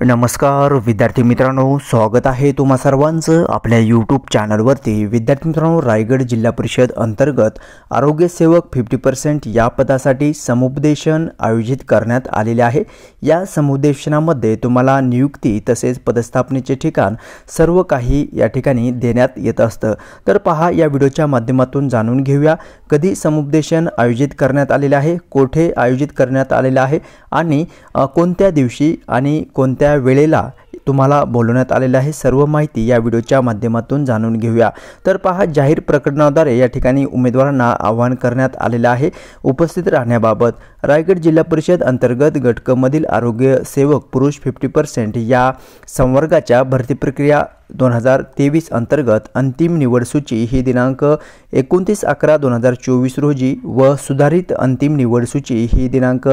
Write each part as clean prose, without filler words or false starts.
नमस्कार विद्यार्थी मित्रांनो, स्वागत आहे तुम्हा सर्वांचं आपल्या यूट्यूब चॅनलवरती। विद्यार्थी मित्रांनो, रायगड जिल्हा परिषद अंतर्गत आरोग्य सेवक 50% या पदासाठी समुपदेशन आयोजित करण्यात आलेले आहे। या समुपदेशनामध्ये तुम्हाला नियुक्ती तसेच पदस्थापनेचे ठिकाण सर्व काही या ठिकाणी देण्यात येत असतं। तर पहा, या व्हिडिओच्या माध्यमातून जाणून घेऊया कधी समुपदेशन आयोजित करण्यात आलेले आहे, कोठे आयोजित करण्यात आलेले आहे आणि कोणत्या दिवशी आणि कोणत्या वेळेला तुम्हाला बोलवण्यात आलेले आहे। सर्व माहिती या व्हिडिओच्या माध्यमातून जाणून घेऊया। तर पहा, जाहीर प्रकटनाद्वारे या ठिकाणी उमेदवारांना आवाहन करण्यात आलेले आहे उपस्थित राहण्याबाबत। रायगड जिल्हा परिषद अंतर्गत गट क मधील आरोग्य सेवक पुरुष 50% या संवर्गाच्या भरती प्रक्रिया 2023 अंतर्गत अंतिम निवड सूची ही दिनांक 29/11/2024 रोजी व सुधारित अंतिम निवड सूची ही दिनांक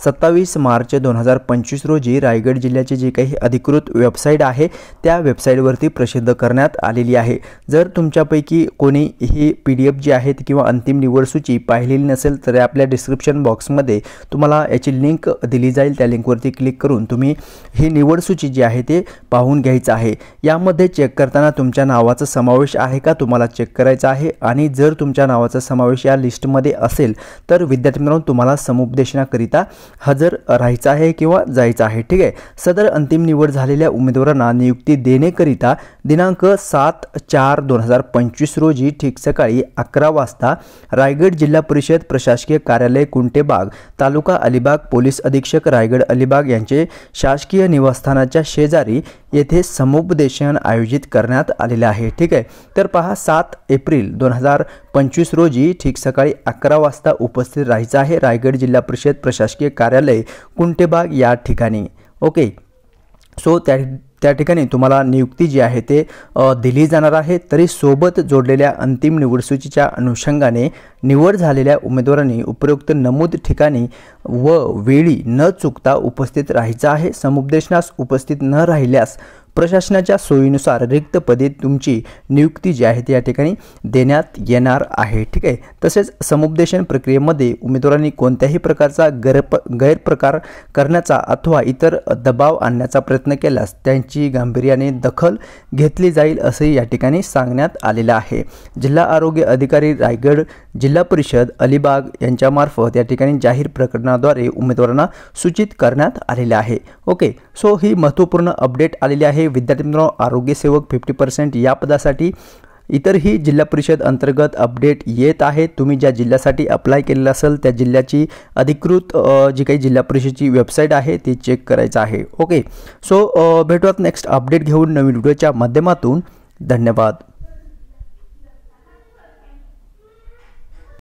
27 मार्च 2025 रोजी रायगड जिल्ह्याचे जे काही अधिकृत वेबसाईट आहे त्या वेबसाईटवरती प्रसिद्ध करण्यात आलेली आहे। जर तुमच्यापैकी कोणी ही PDF जी आहे किंवा अंतिम निवड सूची पाहिलेली नसेल तर आपल्या डिस्क्रिप्शन बॉक्समध्ये तुम्हाला याची लिंक दिली जाईल। त्या लिंकवरती क्लिक करून तुम्ही ही निवड सूची जी आहे ते पाहून घ्यायचं आहे। यामध्ये चेक करताना तुमच्या नावाचा समावेश आहे का तुम्हाला चेक करायचा आहे आणि जर तुमच्या नावाचा समावेश या लिस्टमध्ये असेल तर विद्यार्थी मित्रांनो तुम्हाला समुपदेशनाकरिता हजर राहायचं आहे किंवा जायचं आहे। ठीक आहे, सदर अंतिम निवड झालेल्या उमेदवारांना नियुक्ती देण्याकरिता दिनांक 7/4/2025 रोजी ठीक सकाळी 11 वाजता रायगड जिल्हा परिषद प्रशासकीय कार्यालय कुंटेबाग तालुका अलिबाग पोलीस अधीक्षक रायगड अलिबाग यांचे शासकीय निवासस्थानाच्या शेजारी येथे समुपदेशन आयोजित करण्यात आलेले आहे। ठीक आहे, तर पहा 7 एप्रिल 2025 रोजी ठीक सकाळी 11 वाजता उपस्थित राहायचं आहे रायगड जिल्हा परिषद प्रशासकीय कार्यालय कुंटेबाग या ठिकाणी। ओके, सो त्या ठिकाणी तुम्हाला नियुक्ती जी आहे ते दिली जाणार आहे। तरी सोबत जोडलेल्या अंतिम निवड सूचीच्या अनुषंगाने निवड झालेल्या उमेदवारांनी उपयुक्त नमूद ठिकाणी व वेळी न चुकता उपस्थित राहायचं आहे। समुपदेशनास उपस्थित न राहिल्यास प्रशासनाच्या सोयीनुसार रिक्त पदे तुमची नियुक्ती जी आहे ती या ठिकाणी देण्यात येणार आहे। ठीक आहे, तसेच समुपदेशन प्रक्रियेमध्ये उमेदवारांनी कोणत्याही प्रकारचा गैरप्रकार करण्याचा अथवा इतर दबाव आणण्याचा प्रयत्न केल्यास त्यांची गांभीर्याने दखल घेतली जाईल असे या ठिकाणी सांगण्यात आलेले आहे। जिल्हा आरोग्य अधिकारी रायगड जिल्हा परिषद अलिबाग यांच्यामार्फत या ठिकाणी जाहीर प्रकटनाद्वारे उमेदवारांना सूचित करण्यात आलेले आहे। ओके, सो ही महत्त्वपूर्ण अपडेट आलेली आहे विद्यार्थी मित्रांनो। आरोग्य सेवक 50% या पदासाठी इतरही जिल्हा परिषद अंतर्गत अपडेट येत आहे। तुम्ही ज्या जिल्ह्यासाठी अप्लाय केलेला असेल त्या जिल्ह्याची अधिकृत जी काही जिल्हा परिषदेची वेबसाईट आहे ती चेक करायचं आहे। ओके, सो भेटूयात नेक्स्ट अपडेट घेऊन नवीन व्हिडिओच्या माध्यमातून। धन्यवाद।